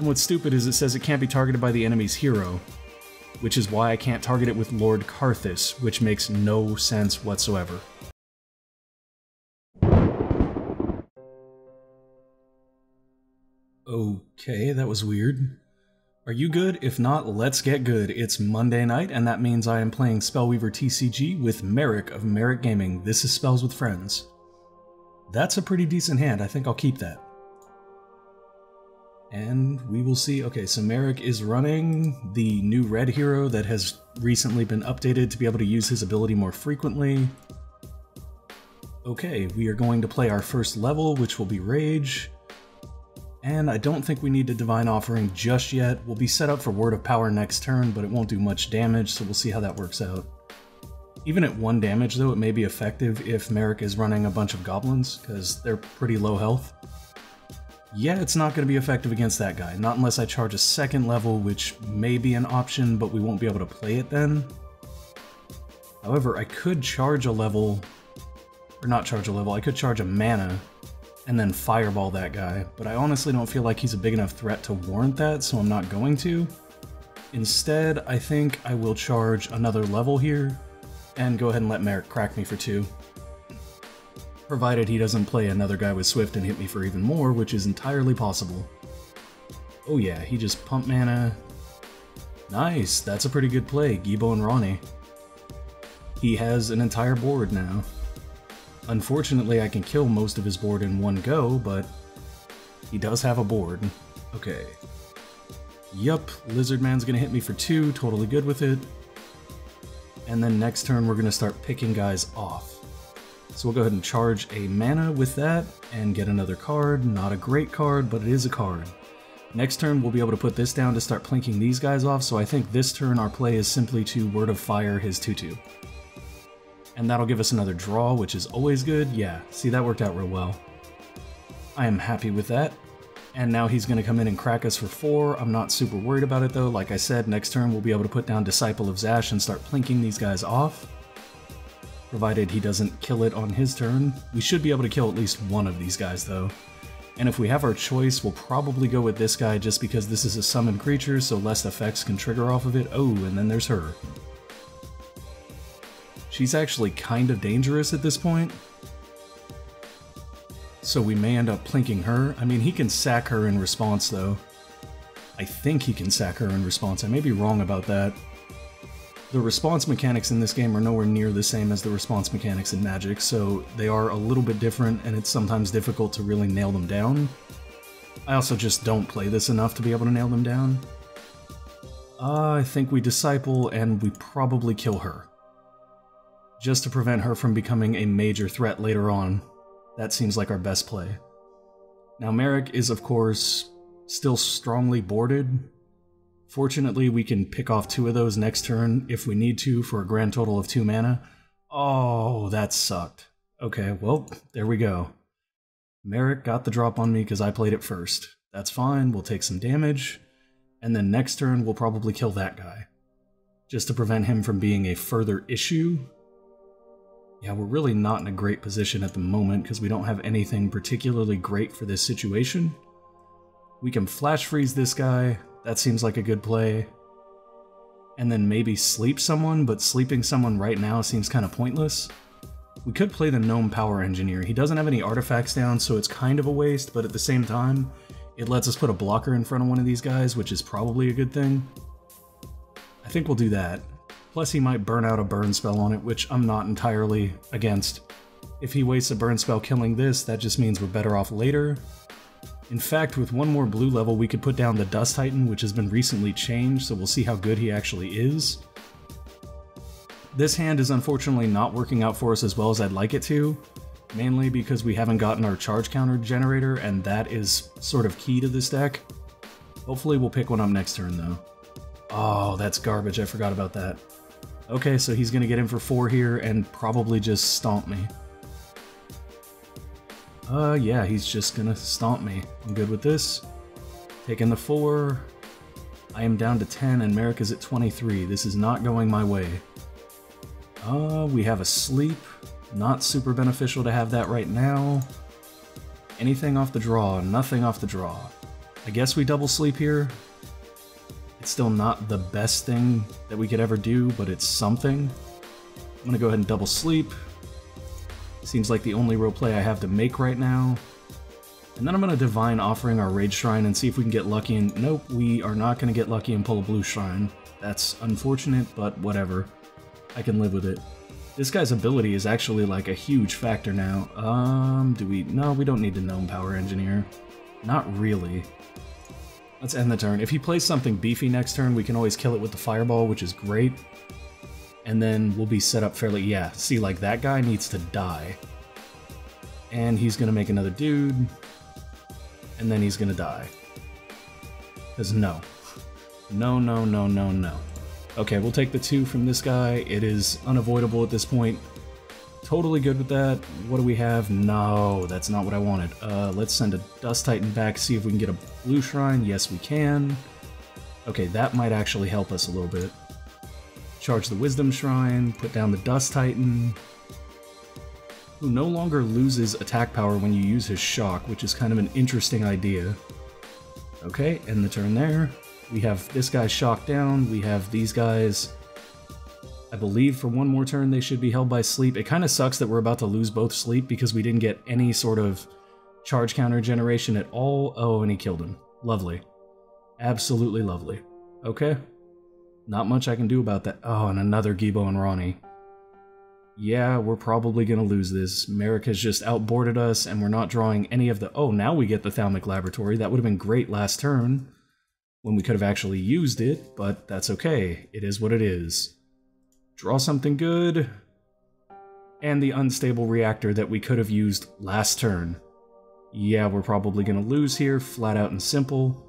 And what's stupid is it says it can't be targeted by the enemy's hero, which is why I can't target it with Lord Karthus, which makes no sense whatsoever. Okay, that was weird. Are you good? If not, let's get good. It's Monday night, and that means I am playing Spellweaver TCG with Merric of Merric Gaming. This is Spells with Friends. That's a pretty decent hand. I think I'll keep that. And we will see. Okay, so Merric is running the new red hero that has recently been updated to be able to use his ability more frequently. Okay, we are going to play our first level, which will be Rage. And I don't think we need a Divine Offering just yet. We'll be set up for Word of Power next turn, but it won't do much damage, so we'll see how that works out. Even at 1 damage, though, it may be effective if Merric is running a bunch of goblins, because they're pretty low health. Yeah, it's not going to be effective against that guy, not unless I charge a 2nd level, which may be an option, but we won't be able to play it then. However, I could charge a level, or not charge a level, I could charge a mana, and then fireball that guy, but I honestly don't feel like he's a big enough threat to warrant that, so I'm not going to. Instead, I think I will charge another level here, and go ahead and let Merric crack me for 2. Provided he doesn't play another guy with Swift and hit me for even more, which is entirely possible. Oh yeah, he just pumped mana. Nice, that's a pretty good play, Gibo and Ronnie. He has an entire board now. Unfortunately, I can kill most of his board in one go, but he does have a board. Okay. Yup, Lizard Man's gonna hit me for 2, totally good with it. And then next turn we're gonna start picking guys off. So we'll go ahead and charge a mana with that, and get another card. Not a great card, but it is a card. Next turn we'll be able to put this down to start plinking these guys off, so I think this turn our play is simply to Word of Fire his 2/2. And that'll give us another draw, which is always good. Yeah, see, that worked out real well. I am happy with that. And now he's going to come in and crack us for 4. I'm not super worried about it though. Like I said, next turn we'll be able to put down Disciple of Zash and start plinking these guys off. Provided he doesn't kill it on his turn. We should be able to kill at least one of these guys though. And if we have our choice, we'll probably go with this guy just because this is a summoned creature, so less effects can trigger off of it. Oh, and then there's her. She's actually kind of dangerous at this point, so we may end up plinking her. I mean, he can sack her in response, though. I think he can sack her in response. I may be wrong about that. The response mechanics in this game are nowhere near the same as the response mechanics in Magic, so they are a little bit different, and it's sometimes difficult to really nail them down. I also just don't play this enough to be able to nail them down. I think we Disciple, and we probably kill her, just to prevent her from becoming a major threat later on. That seems like our best play. Now Merric is, of course, still strongly boarded. Fortunately, we can pick off 2 of those next turn if we need to for a grand total of 2 mana. Oh, that sucked. Okay, well, there we go. Merric got the drop on me because I played it first. That's fine, we'll take some damage, and then next turn we'll probably kill that guy, just to prevent him from being a further issue. Yeah, we're really not in a great position at the moment because we don't have anything particularly great for this situation. We can flash freeze this guy, that seems like a good play. And then maybe sleep someone, but sleeping someone right now seems kind of pointless. We could play the Gnome Power Engineer. He doesn't have any artifacts down, so it's kind of a waste, but at the same time, it lets us put a blocker in front of one of these guys, which is probably a good thing. I think we'll do that. Plus he might burn out a burn spell on it, which I'm not entirely against. If he wastes a burn spell killing this, that just means we're better off later. In fact, with 1 more blue level, we could put down the Dust Titan, which has been recently changed, so we'll see how good he actually is. This hand is unfortunately not working out for us as well as I'd like it to, mainly because we haven't gotten our charge counter generator, and that is sort of key to this deck. Hopefully we'll pick one up next turn, though. Oh, that's garbage, I forgot about that. Okay, so he's gonna get in for 4 here and probably just stomp me. Yeah, he's just gonna stomp me. I'm good with this. Taking the 4. I am down to 10 and Merric is at 23. This is not going my way. We have a sleep. Not super beneficial to have that right now. Anything off the draw? Nothing off the draw. I guess we double sleep here. It's still not the best thing that we could ever do, but it's something. I'm gonna go ahead and double sleep. Seems like the only real play I have to make right now. And then I'm gonna Divine Offering our Rage Shrine and see if we can get lucky and... Nope, we are not gonna get lucky and pull a blue shrine. That's unfortunate, but whatever. I can live with it. This guy's ability is actually like a huge factor now. Do we... No, we don't need to Gnome Power Engineer. Not really. Let's end the turn. If he plays something beefy next turn, we can always kill it with the Fireball, which is great. And then we'll be set up fairly... Yeah, see, like, that guy needs to die. And he's gonna make another dude. And then he's gonna die. Because no. No, no, no, no, no. Okay, we'll take the 2 from this guy. It is unavoidable at this point. Totally good with that. What do we have? No, that's not what I wanted. Let's send a Dust Titan back, see if we can get a blue shrine. Yes, we can. Okay, that might actually help us a little bit. Charge the Wisdom Shrine, put down the Dust Titan, who no longer loses attack power when you use his Shock, which is kind of an interesting idea. Okay, end the turn there. We have this guy Shock down, we have these guys... I believe for one more turn they should be held by sleep. It kind of sucks that we're about to lose both sleep because we didn't get any sort of charge counter generation at all. Oh, and he killed him. Lovely. Absolutely lovely. Okay. Not much I can do about that. Oh, and another Gibo and Ronnie. Yeah, we're probably going to lose this. Merric has just outboarded us and we're not drawing any of the... Oh, now we get the Thalmic Laboratory. That would have been great last turn when we could have actually used it, but that's okay. It is what it is. Draw something good, and the unstable reactor that we could have used last turn. Yeah, we're probably going to lose here, flat out and simple,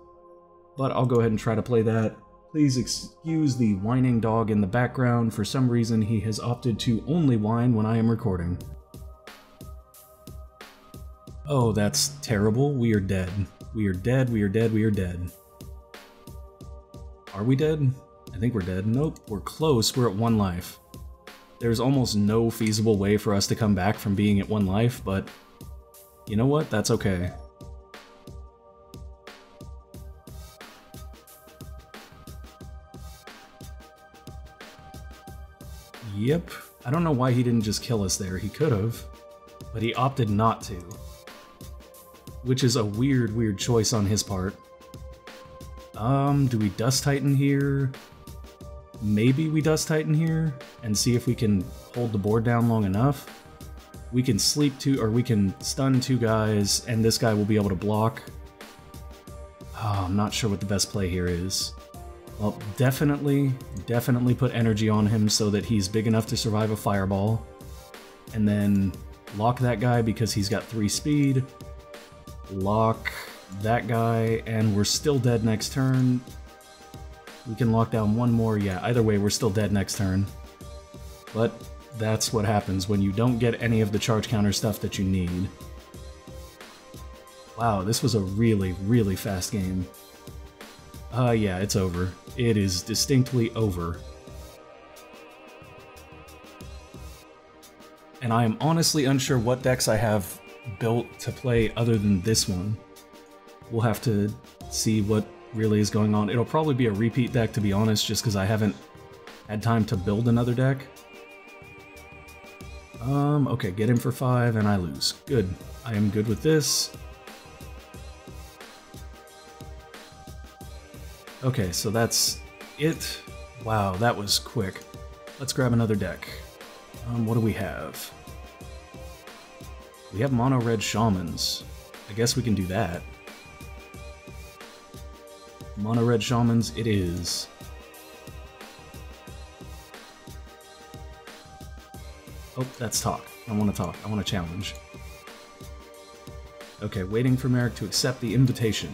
but I'll go ahead and try to play that. Please excuse the whining dog in the background. For some reason, he has opted to only whine when I am recording. Oh, that's terrible. We are dead. We are dead, we are dead, we are dead. Are we dead? I think we're dead. Nope, we're close. We're at 1 life. There's almost no feasible way for us to come back from being at 1 life, but you know what? That's okay. Yep. I don't know why he didn't just kill us there. He could have, but he opted not to. Which is a weird, weird choice on his part. Do we Dust Titan here? Maybe we Dust Titan here and see if we can hold the board down long enough. We can sleep 2, or we can stun 2 guys, and this guy will be able to block. Oh, I'm not sure what the best play here is. Well, definitely put energy on him so that he's big enough to survive a fireball. And then lock that guy because he's got 3 speed. Lock that guy, and we're still dead next turn. We can lock down 1 more. Yeah, either way, we're still dead next turn. But that's what happens when you don't get any of the charge counter stuff that you need. Wow, this was a really, really fast game. Yeah, it's over. It is distinctly over. And I am honestly unsure what decks I have built to play other than this one. We'll have to see what really is going on. It'll probably be a repeat deck, to be honest, just because I haven't had time to build another deck. Okay, get him for 5 and I lose. Good. I am good with this. Okay, so that's it. Wow, that was quick. Let's grab another deck. What do we have? We have mono red Shamans. I guess we can do that. Mono red Shamans it is. Oh, that's talk. I want to talk. I want to challenge. Okay, waiting for Merric to accept the invitation.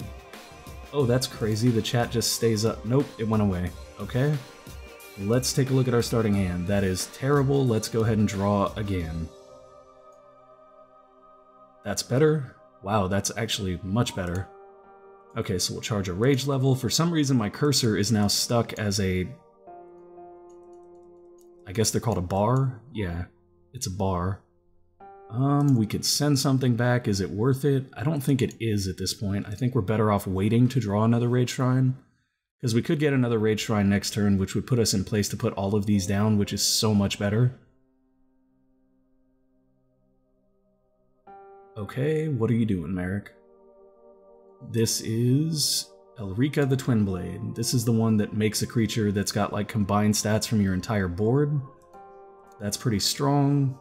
Oh, that's crazy. The chat just stays up. Nope, it went away. Okay. Let's take a look at our starting hand. That is terrible. Let's go ahead and draw again. That's better. Wow, that's actually much better. Okay, so we'll charge a rage level. For some reason, my cursor is now stuck as a... I guess they're called a bar? Yeah, it's a bar. We could send something back. Is it worth it? I don't think it is at this point. I think we're better off waiting to draw another Raid Shrine. Because we could get another Raid Shrine next turn, which would put us in place to put all of these down, which is so much better. Okay, what are you doing, Merric? This is Elrica the Twin Blade. This is the one that makes a creature that's got like combined stats from your entire board. That's pretty strong.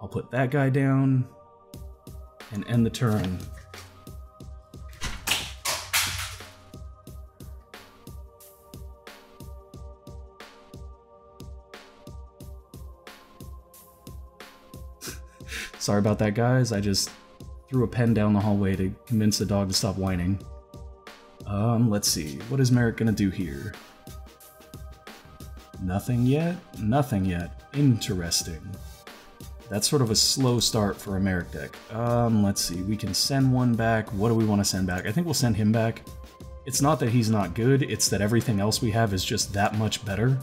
I'll put that guy down and end the turn. Sorry about that, guys. I just threw a pen down the hallway to convince the dog to stop whining. Let's see. What is Merric gonna do here? Nothing yet? Nothing yet. Interesting. That's sort of a slow start for a Merric deck. Let's see. We can send one back. What do we want to send back? I think we'll send him back. It's not that he's not good, it's that everything else we have is just that much better.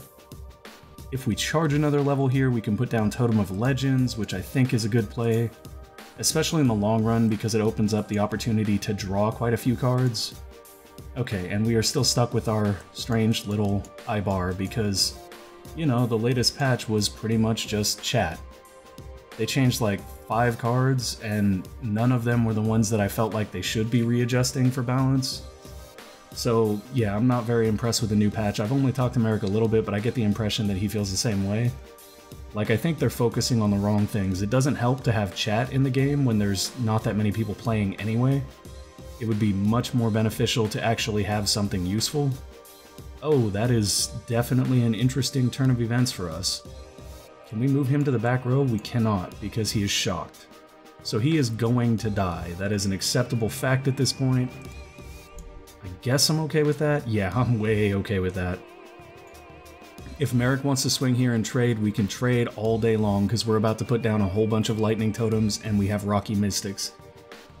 If we charge another level here, we can put down Totem of Legends, which I think is a good play, especially in the long run because it opens up the opportunity to draw quite a few cards. Okay, and we are still stuck with our strange little Ibar because, you know, the latest patch was pretty much just chat. They changed like 5 cards, and none of them were the ones that I felt like they should be readjusting for balance. So yeah, I'm not very impressed with the new patch. I've only talked to Merric a little bit, but I get the impression that he feels the same way. Like, I think they're focusing on the wrong things. It doesn't help to have chat in the game when there's not that many people playing anyway. It would be much more beneficial to actually have something useful. Oh, that is definitely an interesting turn of events for us. Can we move him to the back row? We cannot, because he is shocked. So he is going to die. That is an acceptable fact at this point. I guess I'm okay with that? Yeah, I'm way okay with that. If Merric wants to swing here and trade, we can trade all day long because we're about to put down a whole bunch of lightning totems and we have Rocky Mystics.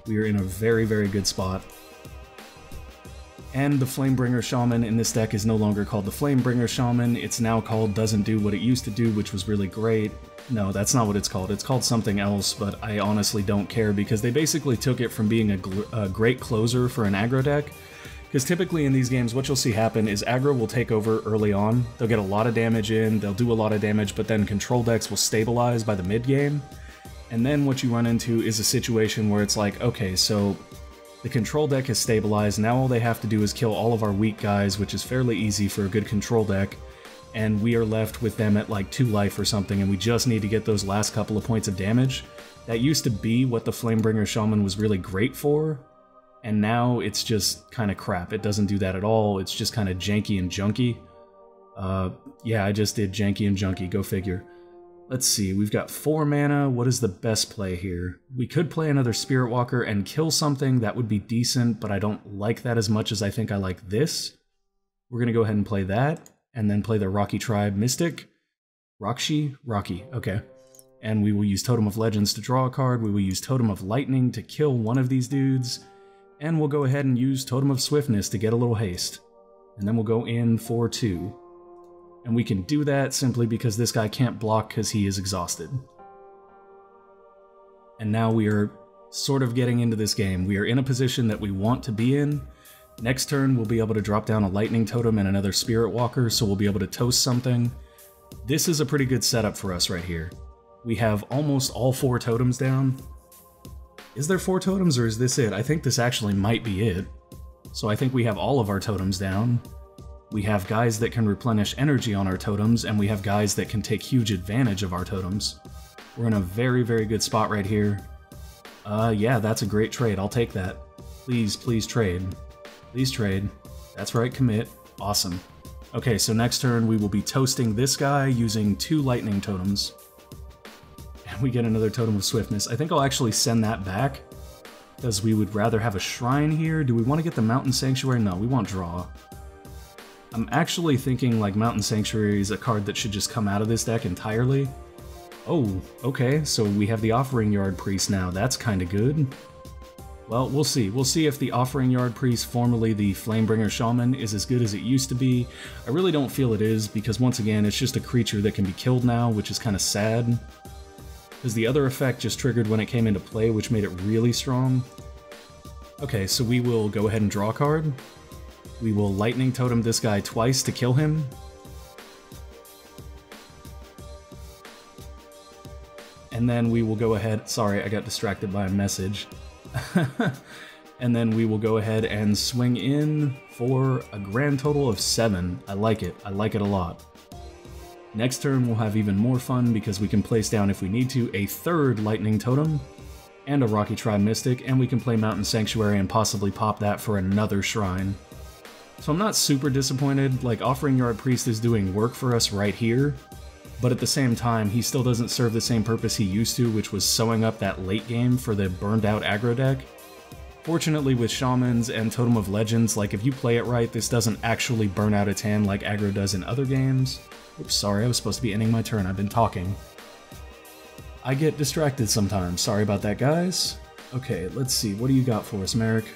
We are in a very, very good spot. And the Flamebringer Shaman in this deck is no longer called the Flamebringer Shaman. It's now called Doesn't Do What It Used to Do, which was really great. No, that's not what it's called. It's called something else, but I honestly don't care because they basically took it from being a great closer for an aggro deck. Because typically in these games, what you'll see happen is aggro will take over early on. They'll get a lot of damage in, they'll do a lot of damage, but then control decks will stabilize by the mid-game. And then what you run into is a situation where it's like, okay, so the control deck has stabilized, now all they have to do is kill all of our weak guys, which is fairly easy for a good control deck, and we are left with them at like 2 life or something, and we just need to get those last couple of points of damage. That used to be what the Flamebringer Shaman was really great for, and now it's just kind of crap. It doesn't do that at all, it's just kind of janky and junky. Yeah, I just did janky and junky, go figure. Let's see, we've got 4 mana, what is the best play here? We could play another Spirit Walker and kill something, that would be decent, but I don't like that as much as I think I like this. We're gonna go ahead and play that, and then play the Rocky Tribe Mystic. Rocky, okay. And we will use Totem of Legends to draw a card, we will use Totem of Lightning to kill one of these dudes, and we'll go ahead and use Totem of Swiftness to get a little haste. And then we'll go in for 2. And we can do that simply because this guy can't block because he is exhausted. And now we are sort of getting into this game. We are in a position that we want to be in. Next turn, we'll be able to drop down a Lightning Totem and another Spirit Walker, so we'll be able to toast something. This is a pretty good setup for us right here. We have almost all 4 totems down. Is there 4 totems or is this it? I think this actually might be it. So I think we have all of our totems down. We have guys that can replenish energy on our totems, and we have guys that can take huge advantage of our totems. We're in a very, very good spot right here. Yeah, that's a great trade. I'll take that. Please, please trade. Please trade. That's right, commit. Awesome. Okay, so next turn we will be toasting this guy using 2 lightning totems. And we get another Totem of Swiftness. I think I'll actually send that back, because we would rather have a shrine here. Do we want to get the Mountain Sanctuary? No, we want draw. I'm actually thinking like Mountain Sanctuary is a card that should just come out of this deck entirely. Oh, okay, so we have the Offering Yard Priest now. That's kinda good. Well, we'll see. We'll see if the Offering Yard Priest, formerly the Flamebringer Shaman, is as good as it used to be. I really don't feel it is, because once again, it's just a creature that can be killed now, which is kinda sad. because the other effect just triggered when it came into play, which made it really strong. Okay, so we will go ahead and draw a card. We will Lightning Totem this guy twice to kill him. And then we will go ahead... Sorry, I got distracted by a message. And then we will go ahead and swing in for a grand total of 7. I like it. I like it a lot. Next turn we'll have even more fun because we can place down, if we need to, a 3rd Lightning Totem and a Rocky Tribe Mystic, and we can play Mountain Sanctuary and possibly pop that for another shrine. So I'm not super disappointed. Like, Offering Yard Priest is doing work for us right here, but at the same time, he still doesn't serve the same purpose he used to, which was sewing up that late game for the burned out aggro deck. Fortunately, with Shamans and Totem of Legends, like, if you play it right, this doesn't actually burn out its hand like aggro does in other games. Oops, sorry, I was supposed to be ending my turn. I've been talking. I get distracted sometimes. Sorry about that, guys. Okay, let's see. What do you got for us, Merric?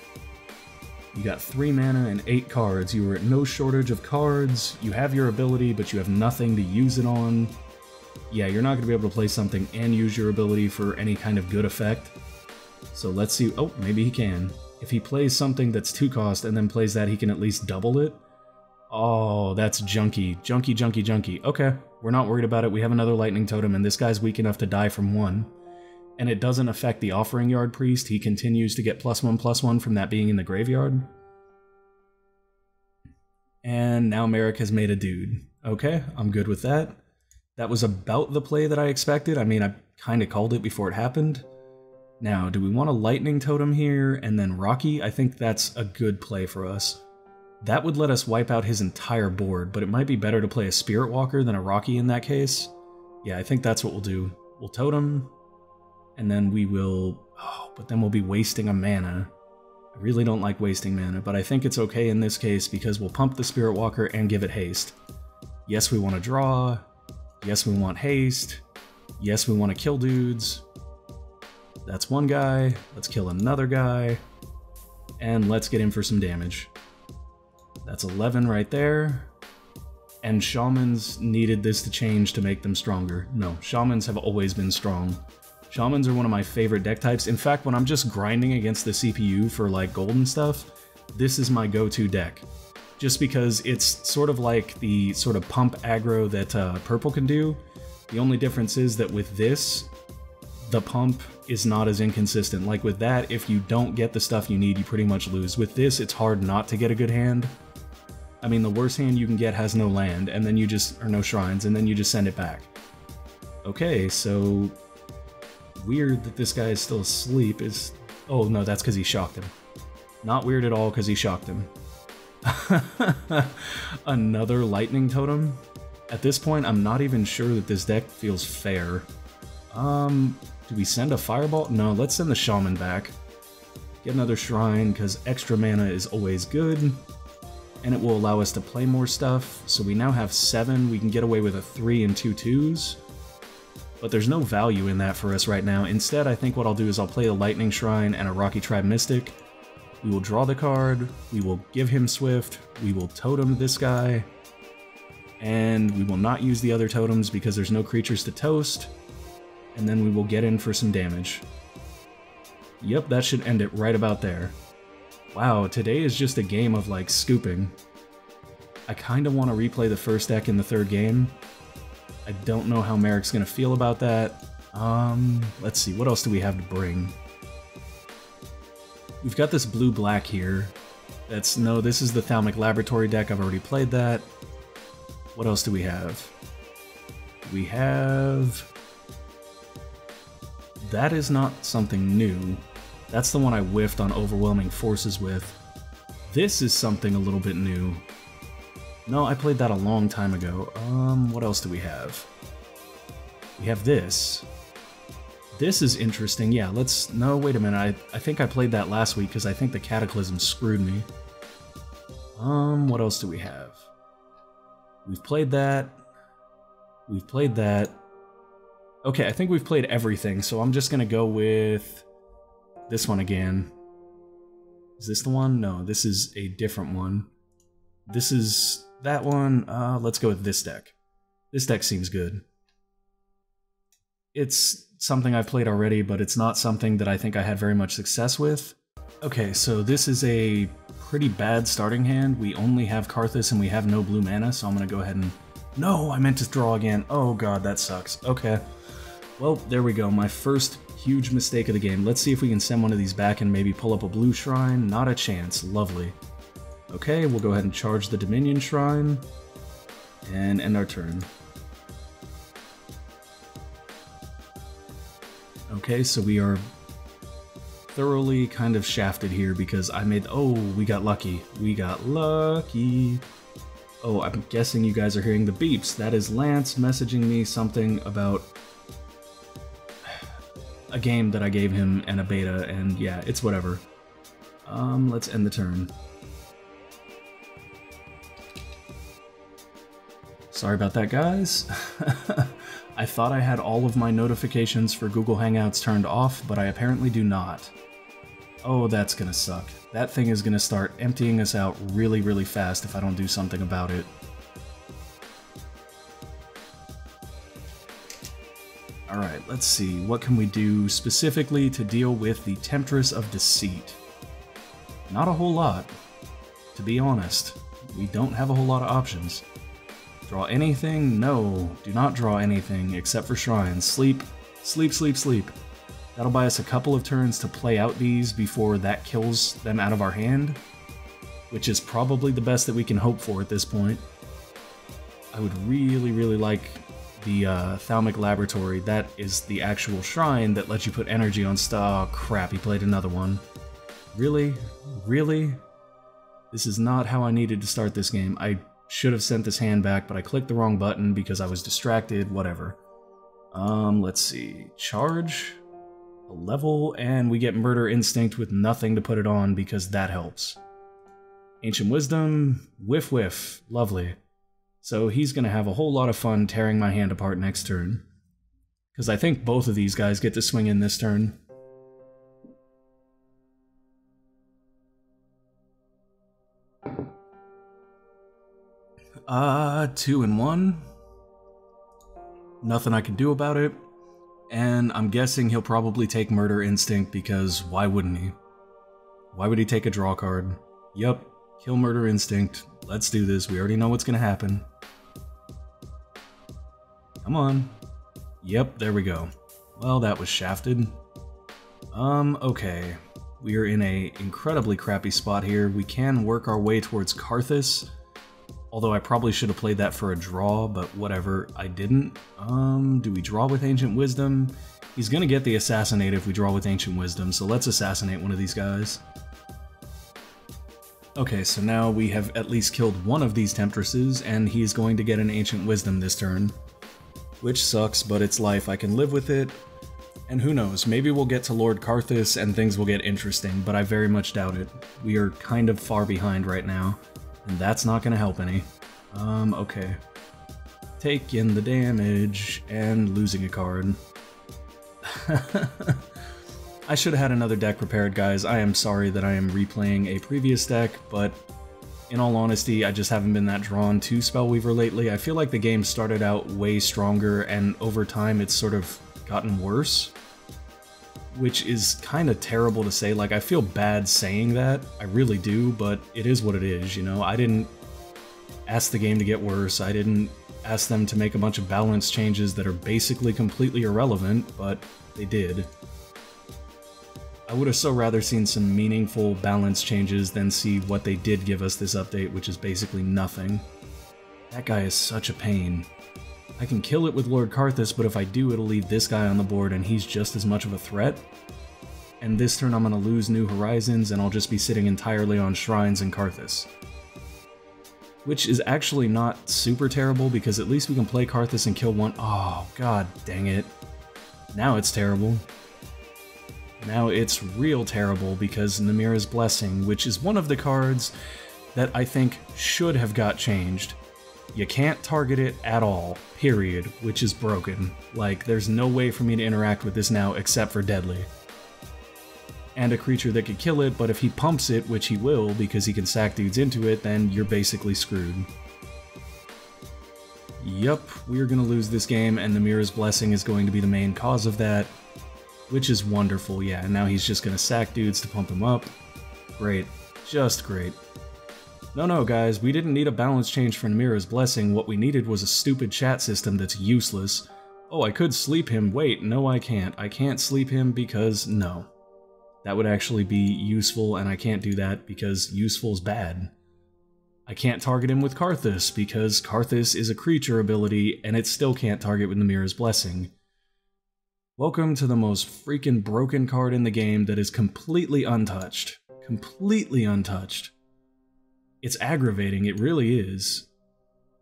You got 3 mana and 8 cards. You are at no shortage of cards. You have your ability, but you have nothing to use it on. Yeah, you're not going to be able to play something and use your ability for any kind of good effect. So let's see. Oh, maybe he can. If he plays something that's 2 cost and then plays that, he can at least double it. Oh, that's junky. Junky, junky, junky. Okay, we're not worried about it. We have another Lightning Totem, and this guy's weak enough to die from 1. And it doesn't affect the Offering Yard Priest. He continues to get +1/+1 from that being in the graveyard. And now Merric has made a dude. Okay, I'm good with that. That was about the play that I expected. I mean, I kind of called it before it happened. Now, do we want a Lightning Totem here and then Rocky? I think that's a good play for us. That would let us wipe out his entire board, but it might be better to play a Spirit Walker than a Rocky in that case. Yeah, I think that's what we'll do. We'll Totem, and then we will... Oh, but then we'll be wasting a mana. I really don't like wasting mana, but I think it's okay in this case because we'll pump the Spirit Walker and give it haste. Yes, we want to draw. Yes, we want haste. Yes, we want to kill dudes. That's one guy. Let's kill another guy. And let's get in for some damage. That's 11 right there. And Shamans needed this to change to make them stronger. No, Shamans have always been strong. Shamans are one of my favorite deck types. In fact, when I'm just grinding against the CPU for like gold and stuff, this is my go-to deck. Just because it's sort of like the sort of pump aggro that purple can do. The only difference is that with this, the pump is not as inconsistent. Like with that, if you don't get the stuff you need, you pretty much lose. With this, it's hard not to get a good hand. I mean, the worst hand you can get has no land, and then you just, or no shrines, and then you just send it back. Okay, so weird that this guy is still asleep is... Oh no, that's because he shocked him. Not weird at all because he shocked him. Another Lightning Totem? At this point, I'm not even sure that this deck feels fair. Do we send a Fireball? No, let's send the Shaman back. Get another Shrine, because extra mana is always good. And it will allow us to play more stuff. So we now have 7. We can get away with a 3 and 2 2s. But there's no value in that for us right now. Instead, I think what I'll do is I'll play a Lightning Shrine and a Rocky Tribe Mystic. We will draw the card. We will give him Swift. We will Totem this guy. And we will not use the other totems because there's no creatures to toast. And then we will get in for some damage. Yep, that should end it right about there. Wow, today is just a game of, like, scooping. I kind of want to replay the first deck in the 3rd game. I don't know how Merric's going to feel about that. Let's see, what else do we have to bring? We've got this blue-black here. That's... No, this is the Thalmic Laboratory deck. I've already played that. What else do we have? We have... That is not something new. That's the one I whiffed on Overwhelming Forces with. This is something a little bit new. No, I played that a long time ago. What else do we have? We have this. This is interesting. Yeah, let's... No, wait a minute. I think I played that last week because I think the Cataclysm screwed me. What else do we have? We've played that. We've played that. Okay, I think we've played everything, so I'm just gonna go with this one again. Is this the one? No, this is a different one. This is that one. Let's go with this deck. This deck seems good. It's something I've played already, but it's not something that I think I had very much success with. Okay, so this is a pretty bad starting hand. We only have Karthus and we have no blue mana, so I'm gonna go ahead and... No, I meant to draw again. Oh god, that sucks. Okay. Well, there we go. My first huge mistake of the game. Let's see if we can send one of these back and maybe pull up a blue shrine. Not a chance. Lovely. Okay, we'll go ahead and charge the Dominion Shrine and end our turn. Okay, so we are thoroughly kind of shafted here because I made... Oh, we got lucky. We got lucky. Oh, I'm guessing you guys are hearing the beeps. That is Lance messaging me something about a game that I gave him and a beta, and yeah, it's whatever. Let's end the turn. Sorry about that, guys. I thought I had all of my notifications for Google Hangouts turned off, but I apparently do not. Oh, that's gonna suck. That thing is gonna start emptying us out really, really fast if I don't do something about it. Alright, let's see. What can we do specifically to deal with the Temptress of Deceit? Not a whole lot, to be honest. We don't have a whole lot of options. Draw anything? No. Do not draw anything except for shrines. Sleep. Sleep, sleep, sleep. That'll buy us a couple of turns to play out these before that kills them out of our hand, which is probably the best that we can hope for at this point. I would really, really like the Thalmic Laboratory. That is the actual shrine that lets you put energy on stuff. Oh, crap, he played another one. Really? Really? This is not how I needed to start this game. I should have sent this hand back, but I clicked the wrong button because I was distracted, whatever. Let's see. Charge, a level, and we get Murder Instinct with nothing to put it on because that helps. Ancient Wisdom, whiff whiff, lovely. So he's gonna have a whole lot of fun tearing my hand apart next turn. Because I think both of these guys get to swing in this turn. Two and one. Nothing I can do about it. And I'm guessing he'll probably take Murder Instinct because why wouldn't he? Why would he take a draw card? Yup, kill Murder Instinct. Let's do this. We already know what's gonna happen. Come on. Yep, there we go. Well, that was shafted. Okay. We are in a incredibly crappy spot here. We can work our way towards Karthus. Although I probably should have played that for a draw, but whatever, I didn't. Do we draw with Ancient Wisdom? He's gonna get the Assassinate if we draw with Ancient Wisdom, so let's Assassinate one of these guys. Okay, so now we have at least killed one of these Temptresses, and he's going to get an Ancient Wisdom this turn. Which sucks, but it's life, I can live with it. And who knows, maybe we'll get to Lord Karthus and things will get interesting, but I very much doubt it. We are kind of far behind right now. And that's not gonna help any. Okay. Take in the damage, and losing a card. I should have had another deck prepared, guys. I am sorry that I am replaying a previous deck, but in all honesty, I just haven't been that drawn to Spellweaver lately. I feel like the game started out way stronger, and over time it's sort of gotten worse. Which is kind of terrible to say. Like, I feel bad saying that, I really do, but it is what it is, you know? I didn't ask the game to get worse, I didn't ask them to make a bunch of balance changes that are basically completely irrelevant, but they did. I would have so rather seen some meaningful balance changes than see what they did give us this update, which is basically nothing. That guy is such a pain. I can kill it with Lord Karthus, but if I do, it'll leave this guy on the board and he's just as much of a threat. And this turn I'm gonna lose New Horizons and I'll just be sitting entirely on Shrines and Karthus. Which is actually not super terrible because at least we can play Karthus and kill one. Oh, god dang it. Now it's terrible. Now it's real terrible because Namira's Blessing, which is one of the cards that I think should have got changed. You can't target it at all, period, which is broken. Like, there's no way for me to interact with this now except for Deadly. And a creature that could kill it, but if he pumps it, which he will because he can sack dudes into it, then you're basically screwed. Yup, we're gonna lose this game, and Namira's Blessing is going to be the main cause of that, which is wonderful. Yeah, and now he's just gonna sack dudes to pump him up. Great. Just great. No, guys, we didn't need a balance change for Namira's Blessing. What we needed was a stupid chat system that's useless. Oh, I could sleep him. Wait, no I can't. I can't sleep him because no. That would actually be useful, and I can't do that because useful's bad. I can't target him with Karthus because Karthus is a creature ability, and it still can't target with Namira's Blessing. Welcome to the most freaking broken card in the game that is completely untouched. Completely untouched. It's aggravating, it really is.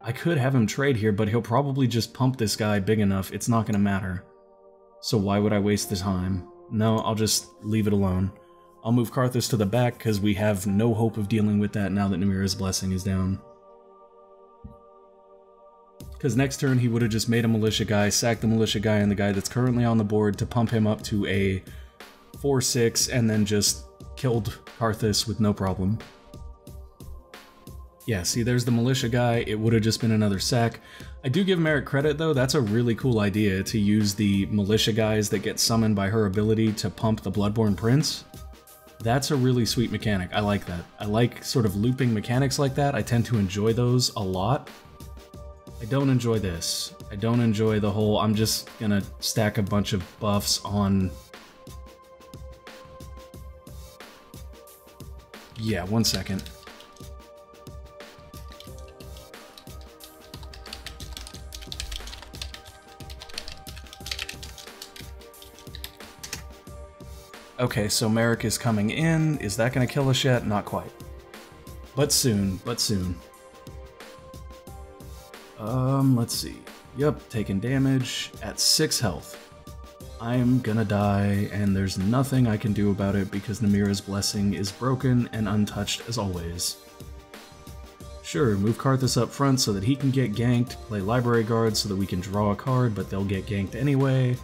I could have him trade here, but he'll probably just pump this guy big enough, it's not gonna matter. So why would I waste the time? No, I'll just leave it alone. I'll move Karthus to the back because we have no hope of dealing with that now that Namira's Blessing is down. Because next turn he would have just made a militia guy, sacked the militia guy and the guy that's currently on the board to pump him up to a 4-6 and then just killed Karthus with no problem. Yeah, see, there's the militia guy. It would have just been another sack. I do give Merric credit, though. That's a really cool idea, to use the militia guys that get summoned by her ability to pump the Bloodborne Prince. That's a really sweet mechanic. I like that. I like sort of looping mechanics like that. I tend to enjoy those a lot. I don't enjoy this. I don't enjoy the whole, I'm just gonna stack a bunch of buffs on... Yeah, 1 second. Okay, so Merric is coming in. Is that gonna kill us yet? Not quite. But soon, but soon. Let's see. Yep, taking damage at 6 health. I'm gonna die, and there's nothing I can do about it because Namira's Blessing is broken and untouched as always. Sure, move Karthus up front so that he can get ganked, play Library Guard so that we can draw a card, but they'll get ganked anyway.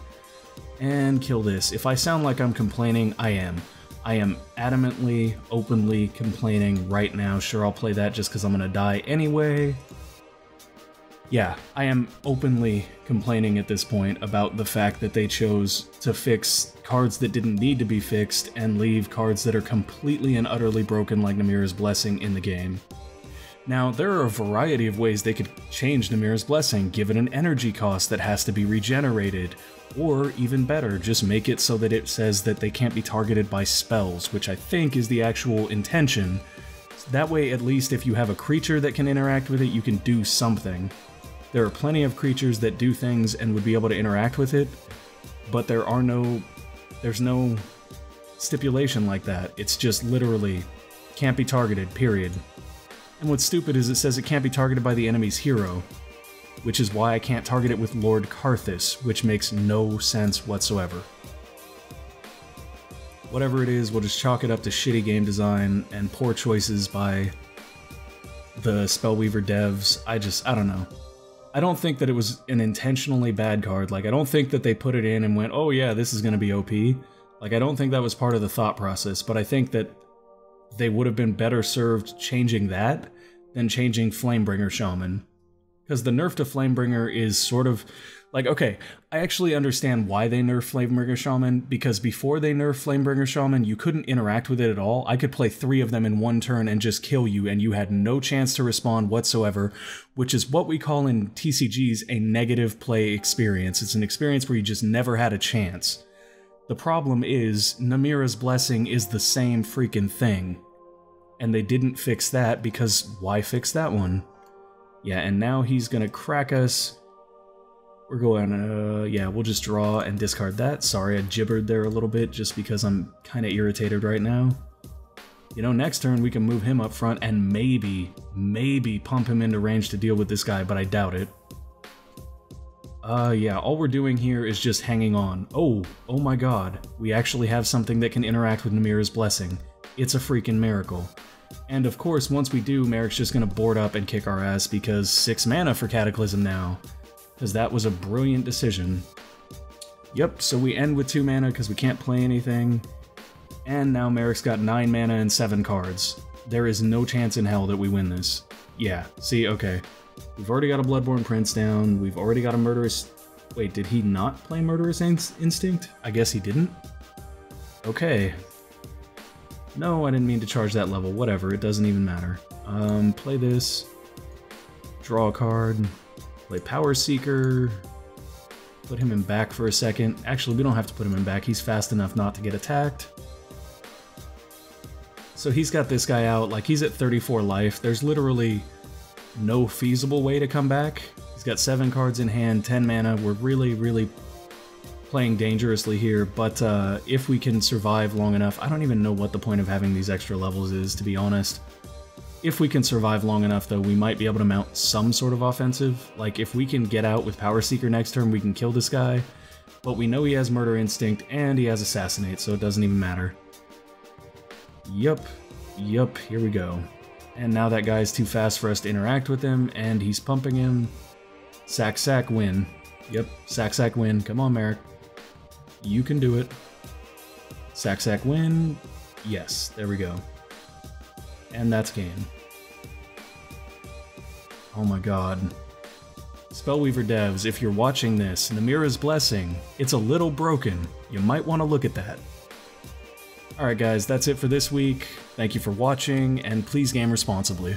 And kill this. If I sound like I'm complaining, I am. I am adamantly, openly complaining right now. Sure, I'll play that just because I'm gonna die anyway. Yeah, I am openly complaining at this point about the fact that they chose to fix cards that didn't need to be fixed and leave cards that are completely and utterly broken like Namira's Blessing in the game. Now, there are a variety of ways they could change Namira's Blessing, give it an energy cost that has to be regenerated, or even better, just make it so that it says that they can't be targeted by spells, which I think is the actual intention. That way, at least if you have a creature that can interact with it, you can do something. There are plenty of creatures that do things and would be able to interact with it, but there's no stipulation like that. It's just literally can't be targeted, period. And what's stupid is it says it can't be targeted by the enemy's hero, which is why I can't target it with Lord Karthus, which makes no sense whatsoever. Whatever it is, we'll just chalk it up to shitty game design and poor choices by the Spellweaver devs. I don't know. I don't think that it was an intentionally bad card. Like, I don't think that they put it in and went, oh yeah, this is gonna be OP. Like, I don't think that was part of the thought process, but I think that they would have been better served changing that than changing Flamebringer Shaman. Because the nerf to Flamebringer is sort of... Like, okay, I actually understand why they nerfed Flamebringer Shaman, because before they nerfed Flamebringer Shaman, you couldn't interact with it at all. I could play 3 of them in one turn and just kill you, and you had no chance to respond whatsoever, which is what we call in TCGs a negative play experience. It's an experience where you just never had a chance. The problem is, Namira's Blessing is the same freaking thing. And they didn't fix that, because why fix that one? Yeah, and now he's gonna crack us. We're going, yeah, we'll just draw and discard that. Sorry, I gibbered there a little bit just because I'm kind of irritated right now. You know, next turn we can move him up front and maybe pump him into range to deal with this guy, but I doubt it. Yeah, all we're doing here is just hanging on. Oh my god. We actually have something that can interact with Namira's Blessing. It's a freaking miracle. And of course, once we do, Merric's just gonna board up and kick our ass because 6 mana for Cataclysm now. Because that was a brilliant decision. Yep, so we end with 2 mana because we can't play anything. And now Merric's got 9 mana and 7 cards. There is no chance in hell that we win this. Yeah, see, okay. We've already got a Bloodborne Prince down, we've already got a Murderous... Wait, did he not play Murderous Instinct? I guess he didn't? Okay. No, I didn't mean to charge that level, whatever, it doesn't even matter. Play this. Draw a card. Play Power Seeker. Put him in back for a second. Actually, we don't have to put him in back, he's fast enough not to get attacked. So he's got this guy out, like he's at 34 life, there's literally no feasible way to come back. He's got 7 cards in hand, 10 mana, we're really playing dangerously here, but if we can survive long enough, I don't even know what the point of having these extra levels is, to be honest. If we can survive long enough though, we might be able to mount some sort of offensive. Like if we can get out with Power Seeker next turn, we can kill this guy, but we know he has Murder Instinct and he has Assassinate, so it doesn't even matter. Yup, here we go. And now that guy's too fast for us to interact with him, and he's pumping him. Sack, win. Yep, sack, win. Come on, Merric. You can do it. Sack, win. Yes, there we go. And that's game. Oh my god. Spellweaver devs, if you're watching this, Namira's Blessing, it's a little broken. You might want to look at that. Alright guys, that's it for this week. Thank you for watching, and please game responsibly.